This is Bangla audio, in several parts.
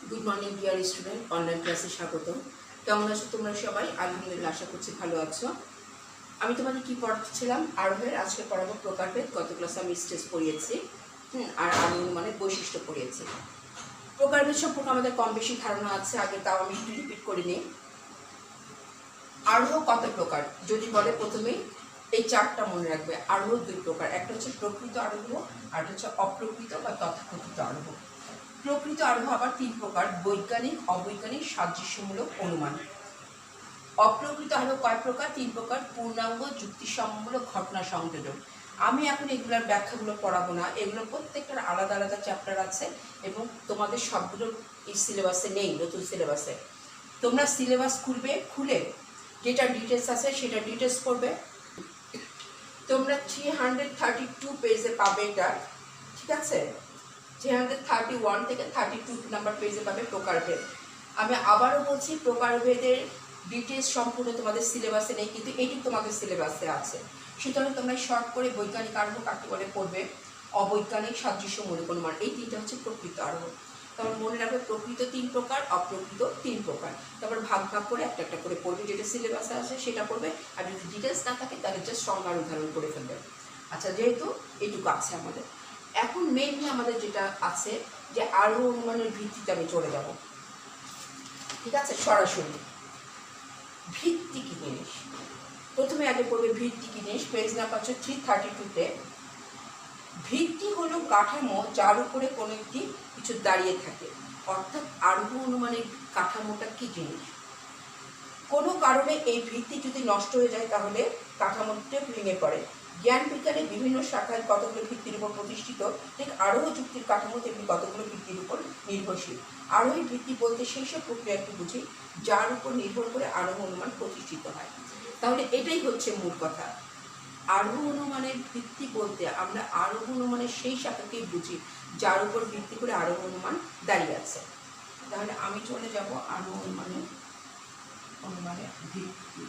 Good morning dear student, online ক্লাসে স্বাগতম। কেমন আছো তোমরা সবাই? আলহামদুলিল্লাহ, আশা করছি ভালো আছো। আমি তোমাদের কি পড়াচ্ছিলাম? আরোহের আজকে পড়াবো প্রকারভেদ। গত ক্লাসে আমি স্টেজ পড়িয়েছি, আর আমি মানে বৈশিষ্ট্য পড়িয়েছি। প্রকারভেদ সম্পর্কে আমাদের কম বেশি ধারণা আছে, আগে তাও আমি একটু রিপিট করে নিই। আরোহ কত প্রকার যদি বলে, প্রথমেই এই চারটা মনে রাখবে। আরোহ দুই প্রকার, একটা হচ্ছে প্রকৃত আরোহ আর একটা হচ্ছে অপ্রকৃত বা তথাকথিত আরোহ। প্রকৃত আরোহ আবার তিন প্রকার: বৈজ্ঞানিক, অবৈজ্ঞানিক, সাদৃশ্যমূলক, অনুমান। অপ্রকৃত আরোহ কয় প্রকার? তিন প্রকার: পূর্ণাঙ্গ, যুক্তিসম্মূলক, ঘটনা সংযোজন। আমি এখন এগুলোর ব্যাখ্যাগুলো পড়াবো না, এগুলো প্রত্যেকটার আলাদা আলাদা চ্যাপ্টার আছে এবং তোমাদের সবগুলো এই সিলেবাসে নেই, নতুন সিলেবাসে। তোমরা সিলেবাস খুলে যেটা ডিটেলস আছে সেটা ডিটেলস পড়বে। তোমরা 332 পেজে পাবে এটা, ঠিক আছে? 331 থেকে 32 নাম্বার পেজে পাবে প্রকারভেদ। আমি আবারও বলছি, প্রকারভেদের ডিটেলস সম্পূর্ণ তোমাদের সিলেবাসে নেই, কিন্তু এটি তোমাদের সিলেবাসে আছে। সুতরাং তোমরা শর্ট করে বৈজ্ঞানিক আরোহ কাকে বলে পড়বে, অবৈজ্ঞানিক, সাদৃশ্যমূলক, অনুমান, এই তিনটা হচ্ছে প্রকৃত আরোহ। তারপর মনে রাখবে প্রকৃত তিন প্রকার, অপ্রকৃত তিন প্রকার। তারপর ভাগ ভাগ করে একটা একটা করে পড়বে, যেটা সিলেবাসে আছে সেটা পড়বে। আর যদি ডিটেলস না থাকে তাহলে জাস্ট সংজ্ঞার উদাহরণ করে ফেলবে। আচ্ছা, যেহেতু এটুকু আছে আমাদের, এখন মেইনলি আমাদের যেটা আছে যে আরোহ অনুমানের ভিত্তিতে আমি চলে যাব, ঠিক আছে? সরাসরি ভিত্তি কি জিনিস প্রথমে আগে পড়বে। ভিত্তি কি জিনিস পেজ নাম্বার 332-তে। ভিত্তি হলো কাঠামো যার উপরে কোনো একটি কিছু দাঁড়িয়ে থাকে। অর্থাৎ আরোহ অনুমানের কাঠামোটা কি জিনিস? কোনো কারণে এই ভিত্তি যদি নষ্ট হয়ে যায় তাহলে কাঠামোটা ভেঙে পড়ে। জ্ঞান বিজ্ঞানের বিভিন্ন শাখায় কতগুলো ভিত্তির উপর প্রতিষ্ঠিত, ঠিক আরোহ যুক্তির কাঠামো তেমনি কতগুলো ভিত্তির উপর নির্ভরশীল। আরোহী ভিত্তি বলতে সেই সব প্রক্রিয়াকে বুঝি যার উপর নির্ভর করে আরোহ অনুমান প্রতিষ্ঠিত হয়। তাহলে এটাই হচ্ছে মূল কথা। আরোহ অনুমানের ভিত্তি বলতে আমরা আরোহ অনুমানের সেই শাখাকেই বুঝি যার উপর ভিত্তি করে আরোহ অনুমান দাঁড়িয়ে আছে। তাহলে আমি চলে যাব আরোহ অনুমানের ভিত্তি।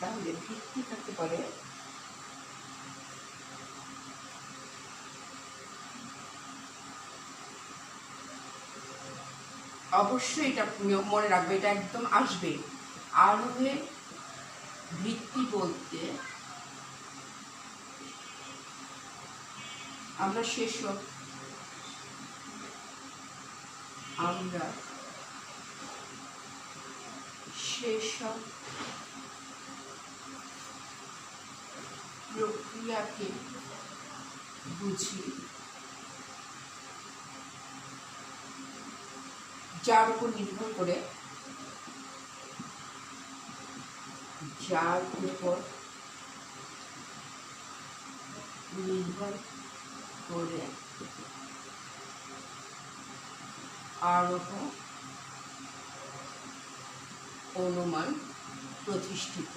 তাহলে ভিত্তি থাকতে পারে অবশ্যই, এটা মনে রাখবে, এটা একদম আসবে। আরোহের ভিত্তি বলতে আমরা সেসব প্রক্রিয়াকে বুঝি যার উপর নির্ভর করে আরোহ অনুমান প্রতিষ্ঠিত।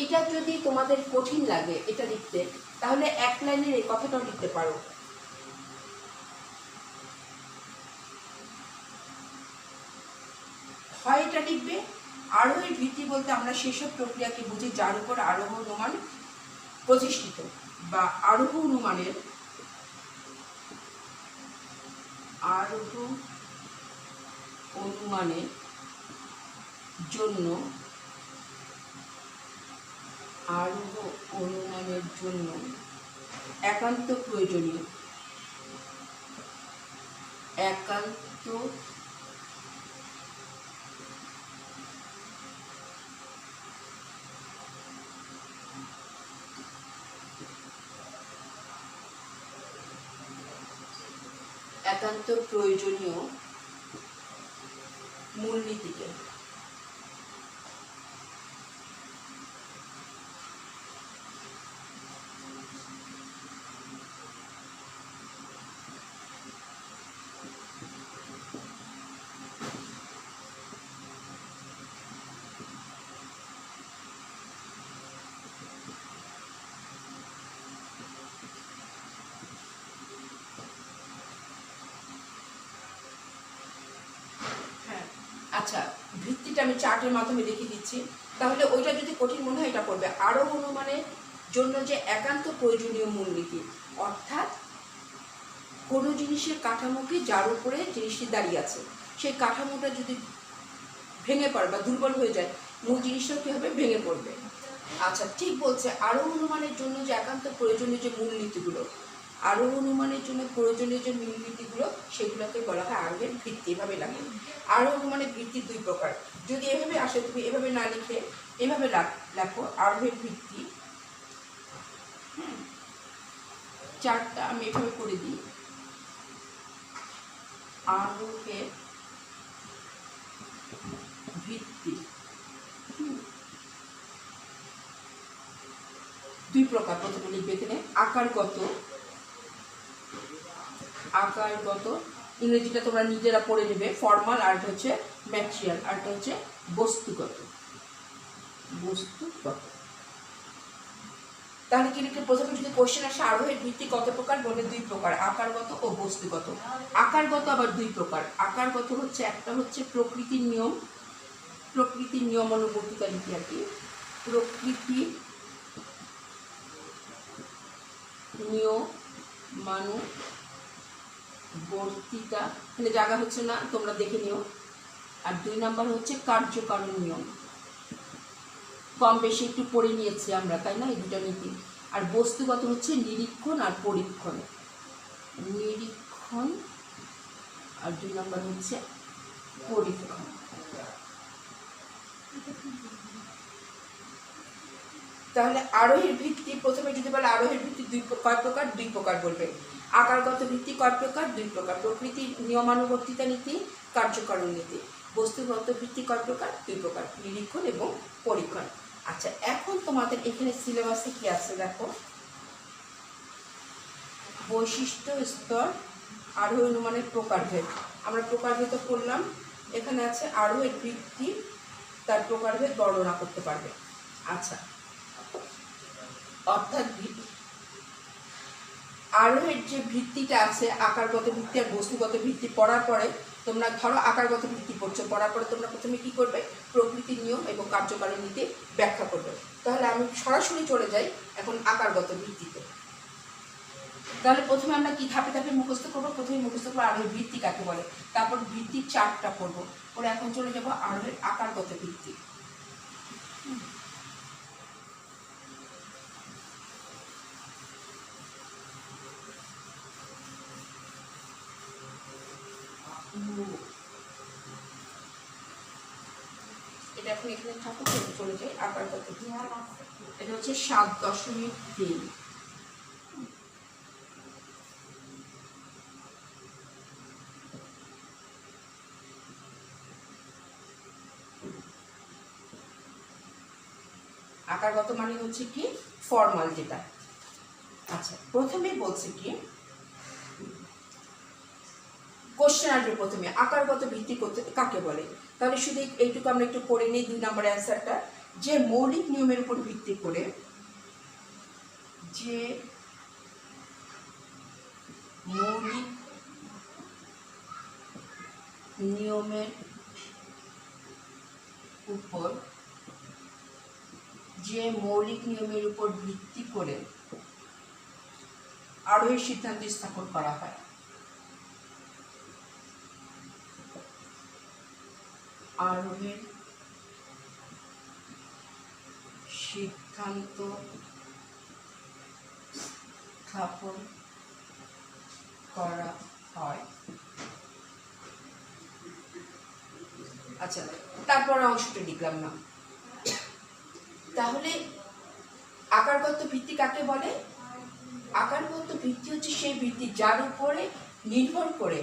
এটা যদি তোমাদের কঠিন লাগে এটা লিখতে, তাহলে এক লাইনের এই কথাটাও লিখতে পারো। হয় এটা লিখবে, আরোহের ভিত্তি বলতে আমরা সেসব প্রক্রিয়াকে বুঝি যার উপর আরোহ অনুমান প্রতিষ্ঠিত, বা আরোহ অনুমানের জন্য একান্ত প্রয়োজনীয় মূলনীতিকে আচ্ছা, ভিত্তিটা আমি চার্টের মাধ্যমে দেখিয়ে দিচ্ছি। তাহলে ওইটা যদি কঠিন মনে হয় এটা করবে। আরোহ অনুমানের জন্য যে একান্ত প্রয়োজনীয় মূলনীতি, অর্থাৎ কোনো জিনিসের কাঠামোকে যার উপরে জিনিসটি দাঁড়িয়ে আছে সেই কাঠামোটা যদি ভেঙে পড়ে বা দুর্বল হয়ে যায়, মূল জিনিসটাও কী হবে? ভেঙে পড়বে। আচ্ছা, ঠিক বলছে। আরোহ অনুমানের জন্য যে একান্ত প্রয়োজনীয় যে মূলনীতিগুলো, আরোহ অনুমানের জন্য প্রয়োজনীয় যে মূলনীতিগুলো, সেগুলোকে বলা হয় আরোহের ভিত্তি। এভাবে লাগে। আরোহ অনুমানের ভিত্তি দুই প্রকার। যদি এভাবে আসে, তুমি এভাবে না লিখে এভাবে লেখো আরোহের ভিত্তি। চারটা আমি এভাবে করে দিই। আরোহের ভিত্তি দুই প্রকার। প্রথমে লিখবে এখানে আকারগত, ইংরেজিটা তোমরা নিজেরা পড়ে নেবে, ফর্মাল, আর এটা হচ্ছে ম্যাটেরিয়াল, আর এটা হচ্ছে বস্তুগত। তাহলে কি লিখে? প্রথমে যদি কোশ্চেন আসে আরোহের ভিত্তি কত প্রকার, বলে দুই প্রকার, আকারগত ও বস্তুগত। আকারগত আবার দুই প্রকার। আকারগত হচ্ছে, একটা হচ্ছে প্রকৃতির নিয়মানুবর্তিতা নীতি আর কি, প্রকৃতির নিয়মানুবর্তিতা, এখানে জায়গা হচ্ছে না, তোমরা দেখে নিও। আর দুই নাম্বার হচ্ছে কার্যকারণ নিয়ম। কম বেশি একটু পড়ে নিয়েছি আমরা, তাই না, এই দুটা নীতি। আর বস্তুগত হচ্ছে নিরীক্ষণ আর পরীক্ষণ। আর দুই নাম্বার হচ্ছে পরীক্ষণ। তাহলে আরোহের ভিত্তি, প্রথমে যদি বলে আরোহের ভিত্তি কয় প্রকার, দুই প্রকার বলবে। আকারগত ভিত্তি কয় প্রকার, দুই প্রকার, প্রকৃতির নিয়মানুবর্তিতা নীতি, কার্যকারণ নীতি। বস্তুগত ভিত্তি কয় প্রকার, দুই প্রকার, নিরীক্ষণ এবং পরীক্ষণ। আচ্ছা, এখন তোমাদের এখানে সিলেবাসে কি আছে দেখো। বৈশিষ্ট্য স্তর, আরোহ অনুমানের প্রকারভেদ। আমরা প্রকারভেদ করলাম। এখানে আছে আরোহের ভিত্তি, তার প্রকারভেদ বর্ণনা করতে পারবে। আচ্ছা, অর্থাৎ আরোহের যে ভিত্তিটা আছে, আকারগত ভিত্তি আর বস্তুগত ভিত্তি পড়ার পরে তোমরা ধরো আকারগত ভিত্তি পড়ছো, পড়ার পরে তোমরা প্রথমে কি করবে? প্রকৃতির নিয়ম এবং কার্যকারণ নীতি ব্যাখ্যা করবে। তাহলে আমি সরাসরি চলে যাই এখন আকারগত ভিত্তিতে। তাহলে প্রথমে আমরা কি ধাপে ধাপে মুখস্থ করবো? প্রথমে মুখস্থ করবো আরোহের ভিত্তি কাকে বলে, তারপর ভিত্তির চারটা পড়বো, পরে এখন চলে যাবো আরোহের আকারগত ভিত্তি। এটা এখন এখানে থাকুক, চলে যাই আকারগত। এটা হচ্ছে 7.3। আকারগত মানে হচ্ছে কি? ফর্মাল যেটা। আচ্ছা, প্রথমে বলছে কি, কোশ্চেন আসবে প্রথমে আকারগত ভিত্তি করতে কাকে বলে। তাহলে শুধু এইটুকু আমরা একটু পড়ে নিই। 2 নম্বরের অ্যান্সারটা, যে মৌলিক নিয়মের উপর ভিত্তি করে, যে মৌলিক নিয়মের উপর ভিত্তি করে আরোহের সিদ্ধান্ত স্থাপন করা হয়। আরোহের সিদ্ধান্ত স্থাপন করা হয়। আচ্ছা, তারপর অংশটা লিখলাম না। তাহলে আকারগত ভিত্তি কাকে বলে? আকারগত ভিত্তি হচ্ছে সেই ভিত্তি যার উপরে নির্ভর করে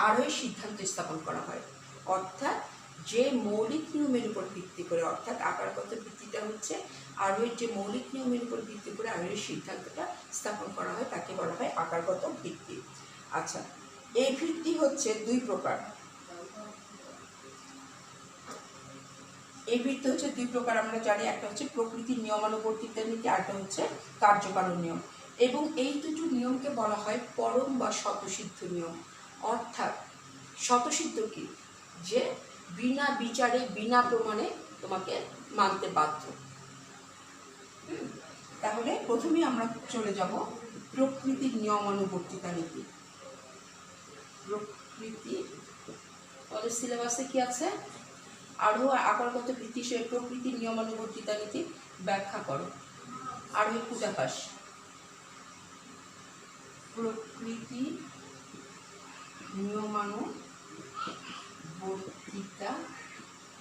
আরোহের সিদ্ধান্ত স্থাপন করা হয়, অর্থাৎ যে মৌলিক নিয়মের উপর ভিত্তি করে, অর্থাৎ আকারগত ভিত্তিটা হচ্ছে আরোহের যে মৌলিক নিয়মের উপর ভিত্তি করে আরোহের সিদ্ধান্তটা স্থাপন করা হয়, তাকে বলা হয় আকারগত ভিত্তি। আচ্ছা, এই ভিত্তি হচ্ছে দুই প্রকার। এই ভিত্তি হচ্ছে দুই প্রকার আমরা জানি, একটা হচ্ছে প্রকৃতির নিয়মানুবর্তিতা নীতি, আরেকটা হচ্ছে কার্যকারণ নিয়ম। এবং এই দুটো নিয়মকে বলা হয় পরম বা স্বতঃসিদ্ধ নিয়ম। অর্থাৎ স্বতঃসিদ্ধ কি? যে বিনা বিচারে বিনা প্রমাণে তোমাকে মানতে বাধ্য। তাহলে প্রথমে আমরা চলে যাব প্রকৃতির নিয়মানুবর্তিতা নীতি। প্রকৃতি আমাদের সিলেবাসে কি আছে? আরোহ আকারগত ভিত্তি হিসেবে প্রকৃতির নিয়মানুবর্তিতা নীতি ব্যাখ্যা করো। আরোহী পূজাকাশ। প্রকৃতি নিয়মানুবর্তিতা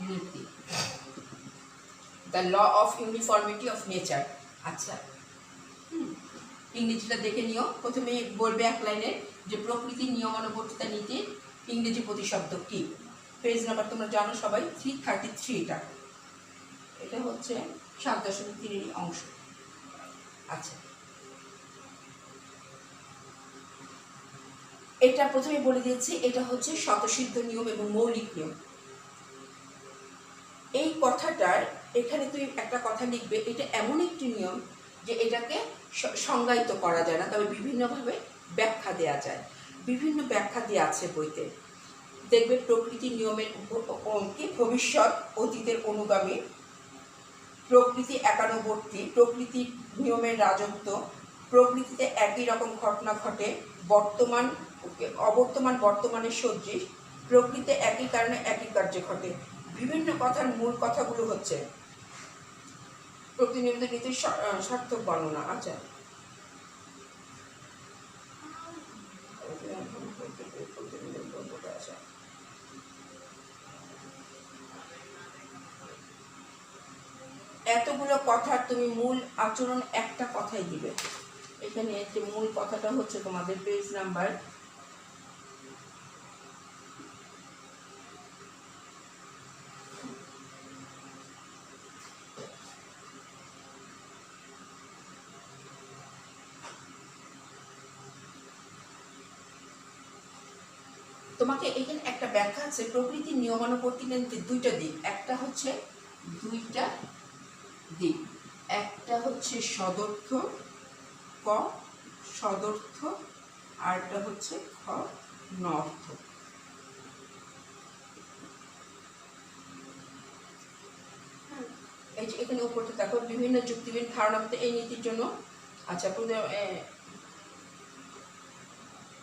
নীতি, the law of uniformity of nature. আচ্ছা, ইংরেজিটা দেখে নিও। প্রথমে বলবে এক লাইনে যে প্রকৃতির নিয়মানুবর্তিতা নীতির ইংরেজি প্রতিশব্দ কি। পেজ নাম্বার তোমরা জানো সবাই, 333। এটা হচ্ছে 7.3 অংশ। আচ্ছা, এটা প্রথমে বলে দিয়েছি, এটা হচ্ছে স্বতঃসিদ্ধ নিয়ম এবং মৌলিক নিয়ম। এই কথাটার এখানে তুই একটা কথা লিখবে, এটা এমন একটি নিয়ম যে এটাকে সংজ্ঞায়িত করা যায় না, তবে বিভিন্নভাবে ব্যাখ্যা দেওয়া যায়। বিভিন্ন ব্যাখ্যা দেওয়া আছে বইতে। দেখবে প্রকৃতির নিয়মের কি ভবিষ্যৎ অতীতের অনুগামী, প্রকৃতি একানুবর্তী, প্রকৃতির নিয়মের রাজত্ব, প্রকৃতিতে একই রকম ঘটনা ঘটে, বর্তমান অবর্তমান বর্তমানের সদৃশ, প্রকৃতিতে একই কারণে একই কার্য ঘটে। বিভিন্ন কথার মূল কথাগুলো হচ্ছে প্রকৃতি নিয়মিত নীতির সার্থক বর্ণনা। আচ্ছা, এতগুলো কথা তুমি মূল আচরণ একটা কথাই দিবে। এখানে যে মূল কথাটা হচ্ছে তোমাদের পেজ নাম্বার তোমাকে এখানে একটা ব্যাখ্যা আছে। প্রকৃতির নিয়মানুবর্তিতা নীতির দুইটা দিক, একটা হচ্ছে দুইটা দিক, একটা হচ্ছে সদর্থ ক সদর্থ, আর একটা হচ্ছে খ নর্থ। এই যে এখানে উপরটা দেখো, বিভিন্ন যুক্তিবিহীন ধারণা মতে এই নীতির জন্য। আচ্ছা,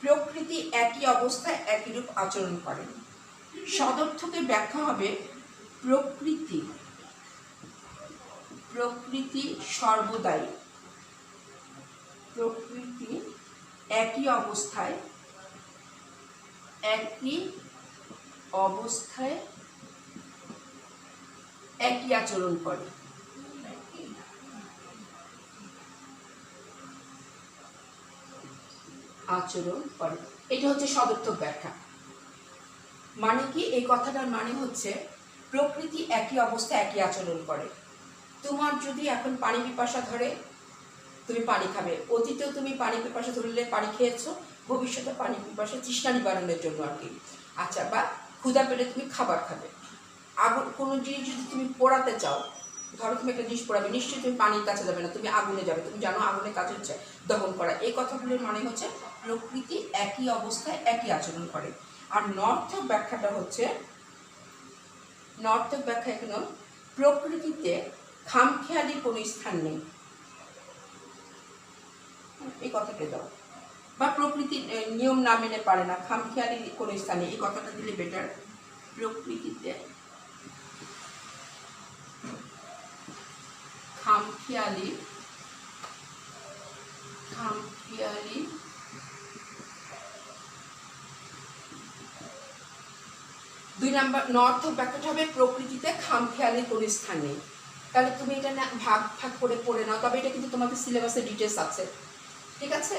প্রকৃতি একই অবস্থায় একই রূপ আচরণ করে। সদর্থকের ব্যাখ্যা হবে প্রকৃতি সর্বদাই, প্রকৃতি একই অবস্থায় একই আচরণ করে। এটা হচ্ছে সদর্থক ব্যাখ্যা। মানে কি? এই কথাটার মানে হচ্ছে প্রকৃতি একই অবস্থায় একই আচরণ করে। তোমার যদি এখন পানি পিপাসা ধরে, তুমি পানি খাবে। অতীতেও তুমি পানি পিপাসা ধরলে পানি খেয়েছো, ভবিষ্যতে পানি পিপাসা তৃষ্ণা নিবারণের জন্য আর কি। আচ্ছা, বা ক্ষুধা পেলে তুমি খাবার খাবে। আগুন, কোনো জিনিস যদি তুমি পোড়াতে চাও, ধরো তুমি একটা জিনিস পোড়াবে, নিশ্চয়ই তুমি পানির কাছে যাবে না, তুমি আগুনে যাবে। তুমি জানো আগুনের কাজ হচ্ছে দহন করা। এই কথাগুলোর মানে হচ্ছে প্রকৃতি একই অবস্থায় একই আচরণ করে। আর নর্থক ব্যাখ্যাটা হচ্ছে, নর্থক ব্যাখ্যা এখানে প্রকৃতিতে খামখেয়ালি কোনো স্থান নেই। এই কথাটা দাও, বা প্রকৃতির নিয়ম না মেনে পারে না, খামখেয়ালি কোনো স্থান নেই, এই কথাটা দিলে বেটার। প্রকৃতিতে খামখেয়ালি 2 নম্বর নর্থক ব্যাখ্যাটা হবে প্রকৃতিতে খামখেয়ালি কোনো স্থান নেই। তাহলে তুমি এটা না ভাগ ভাগ করে পড়ে নাও, তবে এটা কিন্তু তোমাদের সিলেবাসে ডিটেলস আছে, ঠিক আছে?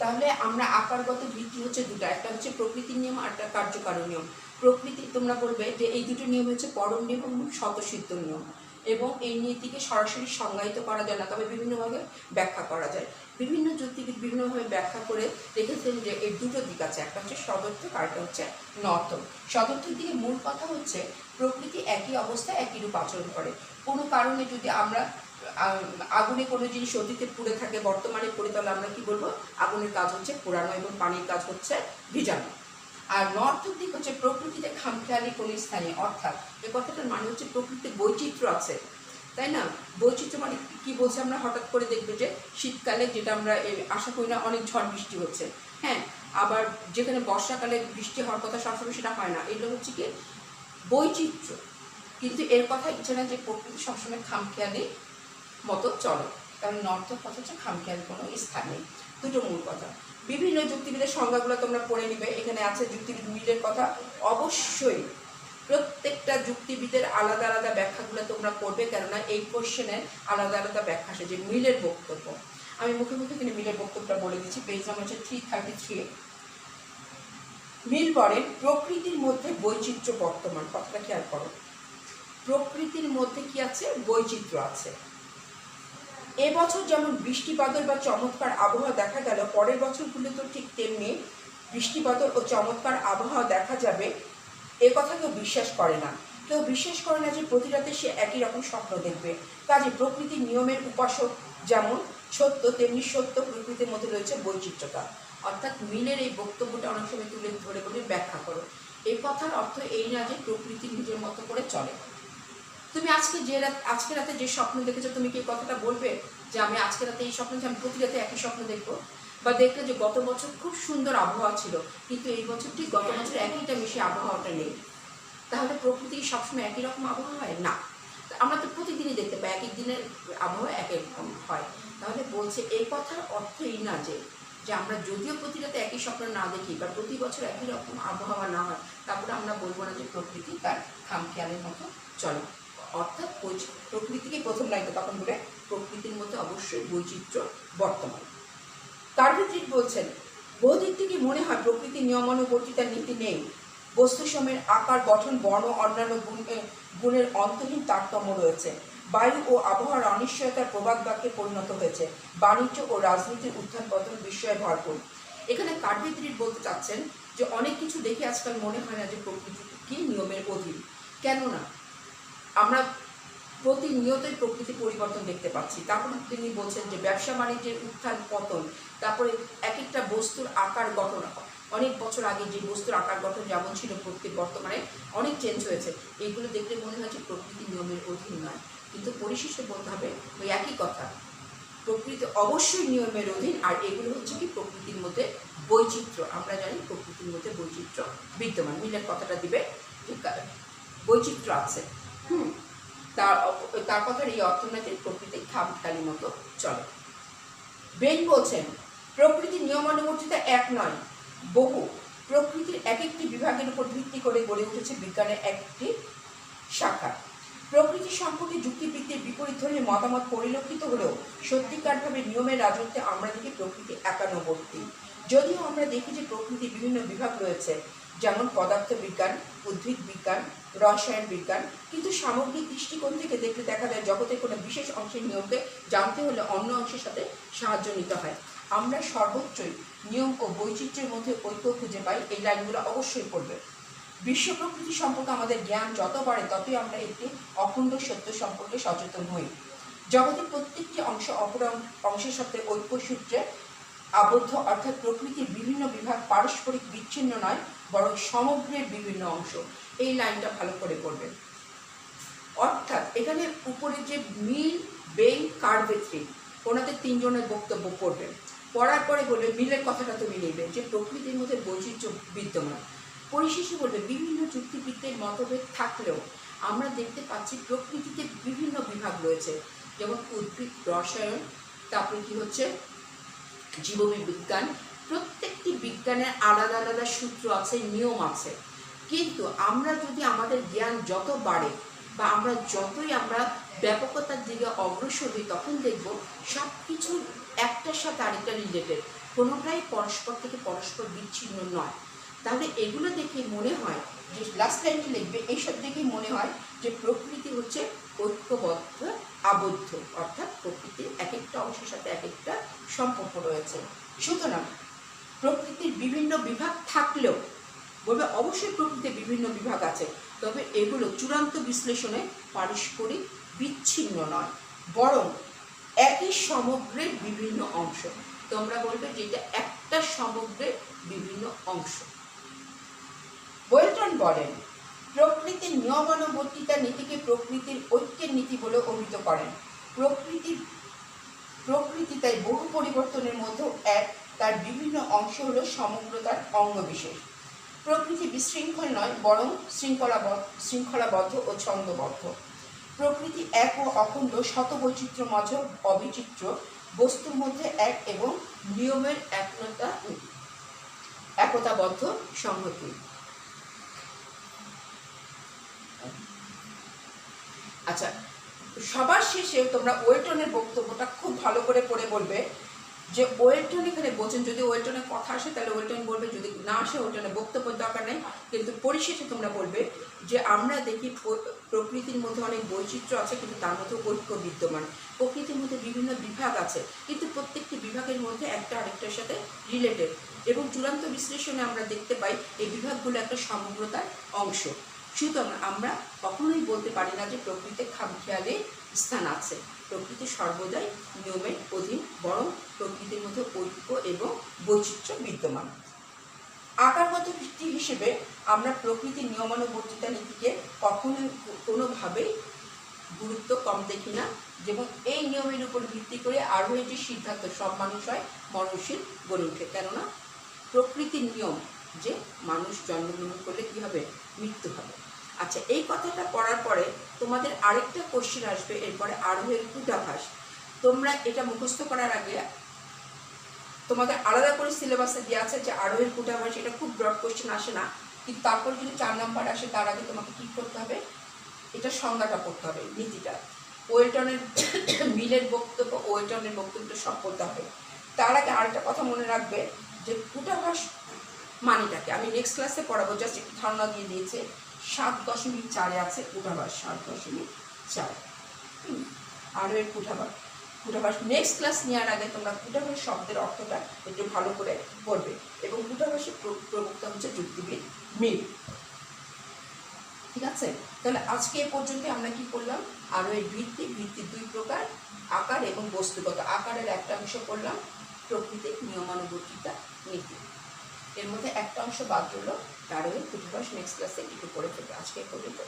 তাহলে আমরা আকারগত ভিত্তি হচ্ছে দুটা, একটা হচ্ছে প্রকৃতির নিয়ম আর একটা কার্যকারণ নিয়ম। প্রকৃতি তোমরা বলবে যে এই দুটো নিয়ম হচ্ছে পরম নিয়ম এবং স্বতঃসিদ্ধ নিয়ম, এবং এই নীতিকে সরাসরি সংজ্ঞায়িত করা যায় না, তবে বিভিন্নভাবে ব্যাখ্যা করা যায়। বিভিন্ন যুক্তিবিদ বিভিন্নভাবে ব্যাখ্যা করে দেখেছেন যে এর দুটো দিক আছে, একটা হচ্ছে সদর্থক আর একটা হচ্ছে নর্থক। সদর্থক দিকে মূল কথা হচ্ছে প্রকৃতি একই অবস্থায় একই রূপ আচরণ করে। কোনো কারণে যদি আমরা আগুনে কোনো জিনিস অতীতে পুড়ে থাকে, বর্তমানে পুড়ে, তাহলে আমরা কি বলবো? আগুনের কাজ হচ্ছে পোড়ানো এবং পানির কাজ হচ্ছে ভিজানো। আর নর্থের দিক হচ্ছে প্রকৃতিতে খামখেয়ালি কোনো স্থানে, অর্থাৎ এই কথাটার মানে হচ্ছে প্রকৃতিতে বৈচিত্র্য আছে, তাই না? বৈচিত্র্য মানে কি বলছে, আমরা হঠাৎ করে দেখবে যে শীতকালে, যেটা আমরা আশা করি না, অনেক ঝড় বৃষ্টি হচ্ছে, হ্যাঁ, আবার যেখানে বর্ষাকালে বৃষ্টি হওয়ার কথা সবসময় সেটা হয় না, এগুলো হচ্ছে কি বৈচিত্র্য। কিন্তু এর কথা ইচ্ছে না যে প্রকৃতি সবসময় খামখেয়ালি মতো চলে, কারণ নর্থের কথা হচ্ছে খামখেয়ালি কোনো স্থান নেই। দুটো মূল কথা। বিভিন্ন যুক্তিবিদের সংজ্ঞাগুলো তোমরা পড়ে নিবে, এখানে আছে যুক্তিবিদ মিলের কথা। অবশ্যই প্রত্যেকটা যুক্তিবিদের আলাদা আলাদা ব্যাখ্যাগুলো তোমরা পড়বে, কেননা এই কোশ্চেনের আলাদা আলাদা ব্যাখ্যা আসে। যে মিলের বক্তব্য, আমি মুখে মুখে কিন্তু মিলের বক্তব্যটা বলে দিচ্ছি, পেজ নাম্বার হচ্ছে 333। মিল বলেন প্রকৃতির মধ্যে বৈচিত্র্য বর্তমান। কথাটা খেয়াল করো, প্রকৃতির মধ্যে কি আছে? বৈচিত্র্য আছে। এবছর যেমন বৃষ্টি বাদল বা চমৎকার আবহাওয়া দেখা গেল, পরের বছরগুলোতেও ঠিক তেমনি বৃষ্টি বাদল ও চমৎকার আবহাওয়া দেখা যাবে, এ কথা কেউ বিশ্বাস করে না। কেউ বিশ্বাস করে না যে প্রতি রাতে সে একই রকম স্বপ্ন দেখবে। কাজে প্রকৃতির নিয়মের উপাসক যেমন সত্য, তেমনি সত্য প্রকৃতির মধ্যে রয়েছে বৈচিত্র্যতা। অর্থাৎ মিলের এই বক্তব্যটা অনেক সময় তুলে ধরে বলে ব্যাখ্যা করো। এই কথার অর্থ এই না যে প্রকৃতি নিজের মতো করে চলে। তুমি আজকে রাতে যে স্বপ্ন দেখেছো, তুমি কি কথাটা বলবে যে আমি আজকে রাতে এই স্বপ্ন, যে আমি প্রতি রাতে একই স্বপ্ন দেখবো? বা দেখলে যে গত বছর খুব সুন্দর আবহাওয়া ছিল, কিন্তু এই বছর ঠিক গত বছর একইটা বেশি আবহাওয়াটা নেই, তাহলে প্রকৃতি সবসময় একই রকম আবহাওয়া হয় না? আমরা তো প্রতিদিনই দেখতে পাই এক এক দিনের আবহাওয়া এক এক রকম হয়। তাহলে বলছে এই কথার অর্থ এই না যে আমরা যদিও প্রতি রাতে একই স্বপ্ন না দেখি বা প্রতি বছর একই রকম আবহাওয়া না হয়, তারপরে আমরা বলবো না যে প্রকৃতি তার খামখেয়ালের মতো চলে। অর্থাৎ প্রকৃতিকে প্রথম লাইনে তখন বলে প্রকৃতির মধ্যে অবশ্যই বৈচিত্র্য বর্তমান। কার্ভিট্রিক বলছেন বহুদিক থেকে মনে হয় প্রকৃতির নিয়মানুবর্তিতার নীতি নেই। বস্তু সময়ের আকার, গঠন, বর্ণ, অন্যান্য গুণের অন্তহীন তারতম্য রয়েছে। বায়ু ও আবহাওয়ার অনিশ্চয়তার প্রবাদ বাক্যে পরিণত হয়েছে। বাণিজ্য ও রাজনীতির উত্থান পতন বিস্ময়ে ভরপুর। এখানে কার্ভিট্রিক বলতে চাচ্ছেন যে অনেক কিছু দেখে আজকাল মনে হয় না যে প্রকৃতি কি নিয়মের অধীন। কেননা আমরা প্রতিনিয়তই প্রকৃতি পরিবর্তন দেখতে পাচ্ছি। তারপরে তিনি বলছেন যে ব্যবসা বাণিজ্যের উত্থান পতন, তারপরে এক একটা বস্তুর আকার গঠন, অনেক বছর আগে যে বস্তুর আকার গঠন যেমন ছিল প্রকৃতি বর্তমানে অনেক চেঞ্জ হয়েছে। এইগুলো দেখলে মনে হয় যে প্রকৃতি নিয়মের অধীন নয়, কিন্তু পরিশেষে বলতে হবে ওই একই কথা, প্রকৃতি অবশ্যই নিয়মের অধীন। আর এগুলো হচ্ছে কি প্রকৃতির মধ্যে বৈচিত্র্য। আমরা জানি প্রকৃতির মধ্যে বৈচিত্র্য বিদ্যমান। মিলের কথাটা দিবে বৈচিত্র্য আছে। তার কথার এই অর্থ না যে প্রকৃতি খামখেয়ালি মতো চলে। বেন বলছেন প্রকৃতির নিয়মানুবর্তিতা এক নয়, বহু। প্রকৃতির এক একটি বিভাগের উপর ভিত্তি করে গড়ে উঠেছে বিজ্ঞানের একটি শাখা। প্রকৃতি সম্পর্কে যুক্তিবৃত্তির বিপরীত ধরনের মতামত পরিলক্ষিত হলেও সত্যিকারভাবে নিয়মের রাজত্বে আমরা দেখি প্রকৃতি একান্নবর্তী। যদিও আমরা দেখি যে প্রকৃতির বিভিন্ন বিভাগ রয়েছে, যেমন পদার্থ বিজ্ঞান, উদ্ভিদ বিজ্ঞান, রসায়ন বিজ্ঞান, কিন্তু সামগ্রিক দৃষ্টিকোণ থেকে দেখলে দেখা যায় জগতের কোনো বিশেষ অংশের নিয়মকে জানতে হলে অন্য অংশের সাথে সাহায্য নিতে হয়। আমরা সর্বোচ্চই নিয়ম ও বৈচিত্র্যের মধ্যে ঐক্য খুঁজে পাই। এই লাইনগুলো অবশ্যই পড়বে। বিশ্ব প্রকৃতি সম্পর্কে আমাদের জ্ঞান যত বাড়ে ততই আমরা একটি অখণ্ড সত্য সম্পর্কে সচেতন হই। জগতের প্রত্যেকটি অংশ অপর অংশের সাথে ঐক্য সূত্রে আবদ্ধ, অর্থাৎ প্রকৃতির বিভিন্ন বিভাগ পারস্পরিক বিচ্ছিন্ন নয়, বরং সমগ্রের বিভিন্ন অংশ। এই লাইনটা ভালো করে পড়বেন। অর্থাৎ এখানে উপরে যে মিল, বেন, কার্ভেট্রিক, ওনাদের তিনজনের বক্তব্য পড়বেন। পড়ার পরে বলবে মিলের কথাটা তুমি নেবে যে প্রকৃতির মধ্যে বৈচিত্র্য বিদ্যমান। পরিশেষে বলবে বিভিন্ন যুক্তিবিদ্যের মতভেদ থাকলেও আমরা দেখতে পাচ্ছি প্রকৃতিতে বিভিন্ন বিভাগ রয়েছে, যেমন উদ্ভিদ, রসায়ন, তারপরে কি হচ্ছে জীববিজ্ঞান। প্রত্যেকটি বিজ্ঞানের আলাদা আলাদা সূত্র আছে, নিয়ম আছে। কিন্তু আমরা যদি আমাদের জ্ঞান যত বাড়ে বা আমরা ব্যাপকতার দিকে অগ্রসর হই, তখন দেখব সব কিছু একটার সাথে আরেকটা রিলেটেড, কোনোটাই পরস্পর থেকে পরস্পর বিচ্ছিন্ন নয়। তাহলে এগুলো দেখে মনে হয় যে লাস্ট লাইনটি লিখবে, এইসব দেখেই মনে হয় যে প্রকৃতি হচ্ছে ঐক্যবদ্ধ, আবদ্ধ, অর্থাৎ প্রকৃতির এক একটা অংশের সাথে এক একটা সম্পর্ক রয়েছে। সুতরাং প্রকৃতির বিভিন্ন বিভাগ থাকলেও বলবে অবশ্যই প্রকৃতির বিভিন্ন বিভাগ আছে, তবে এগুলো চূড়ান্ত বিশ্লেষণে পারস্পরিক বিচ্ছিন্ন নয়, বরং একই সমগ্রের বিভিন্ন অংশ। তোমরা বলবে যে এটা একটা সমগ্রের বিভিন্ন অংশ। ওয়েলটন বলেন, প্রকৃতির নিয়মানুবর্তিতা নীতিকে প্রকৃতির ঐক্যের নীতি বলে অভিহিত করেন। প্রকৃতি তাই বহু পরিবর্তনের মধ্যেও এক, তার বিভিন্ন অংশ হলো সমগ্রতার অঙ্গবিশেষ। প্রকৃতি বিশৃঙ্খল নয়, বরং শৃঙ্খলাবদ্ধ ও ছন্দবদ্ধ। প্রকৃতি এক ও অখণ্ড, শত বৈচিত্র্যময়, অবিচিত্র, বস্তুর মধ্যে এক এবং নিয়মের একতাবদ্ধ সংহতি। আচ্ছা, সবার শেষে তোমরা ওয়েলটনের বক্তব্যটা খুব ভালো করে পড়ে বলবে, যে ওয়েলটন এখানে বলছেন, যদি ওয়েলটনের কথা আসে তাহলে ওয়েলটন বলবে, যদি না আসে ওয়েলটনের বক্তব্যের দরকার নেই, কিন্তু পরিশেষে তোমরা বলবে যে আমরা দেখি প্রকৃতির মধ্যে অনেক বৈচিত্র্য আছে, কিন্তু তার মধ্যে ঐক্য বিদ্যমান। প্রকৃতির মধ্যে বিভিন্ন বিভাগ আছে, কিন্তু প্রত্যেকটি বিভাগের মধ্যে একটা আরেকটার সাথে রিলেটেড, এবং চূড়ান্ত বিশ্লেষণে আমরা দেখতে পাই এই বিভাগগুলো একটা সমগ্রতার অংশ। সুতরাং আমরা কখনোই বলতে পারি না যে প্রকৃতিতে খামখেয়ালি স্থান আছে। প্রকৃতি সর্বদাই নিয়মের অধীন, বরং প্রকৃতির মধ্যে ঐক্য এবং বৈচিত্র্য বিদ্যমান। আকারগত ভিত্তি হিসেবে আমরা প্রকৃতির নিয়মানুবর্তিতা নীতিকে কখনোই কোনোভাবেই গুরুত্ব কম দেখি না, যেমন এই নিয়মের উপর ভিত্তি করে আরোহীর যে সিদ্ধান্ত সব মানুষ হয় মননশীল গড়ে ওঠে। কেননা প্রকৃতির নিয়ম যে মানুষ জন্মগ্রহণ করলে কী হবে, মৃত্যু হবে। আচ্ছা, এই কথাটা পড়ার পরে তোমাদের আরেকটা কোশ্চেন আসবে এরপরে, আরোহের কূটাভাস। তোমরা এটা মুখস্থ করার আগে তোমাদের আলাদা করে সিলেবাসে দেওয়া আছে যে আরোহের কূটাভাস, এটা খুব ব্রড কোশ্চেন আসে না, কিন্তু তারপর যদি 4 নাম্বার আসে তার আগে তোমাকে কী করতে হবে, এটা সংজ্ঞাটা পড়তে হবে, নীতিটা, ওয়েলটনের মিলের বক্তব্য, ওয়েলটনের বক্তব্যটা সব পড়তে হবে। তার আগে আরেকটা কথা মনে রাখবে যে কূটাভাস মানেটাকে আমি নেক্সট ক্লাসে পড়াবো, জাস্ট একটু ধারণা দিয়ে দিয়েছে। 7.4 আছে কূটাভাস, 7.4 আরোহের কূটাভাস নেক্সট ক্লাস নেওয়ার আগে তোমরা কূটাভাস শব্দের অর্থটা একটু ভালো করে পড়বে, এবং কূটাভাসের প্রবক্তা হচ্ছে যুক্তিবিদ মিল। ঠিক আছে, তাহলে আজকে এ পর্যন্ত আমরা কি করলাম, আরোহের ভিত্তি 2 প্রকার, আকার এবং বস্তুগত। আকারের একটা অংশ করলাম প্রকৃতির নিয়মানুবর্তিতা নীতি, এর মধ্যে একটা অংশ বাদ হলো আরোহের কূটাভাস। নেক্সট ক্লাসে একটু পড়ে ফেলবে। আজকে এ পর্যন্ত।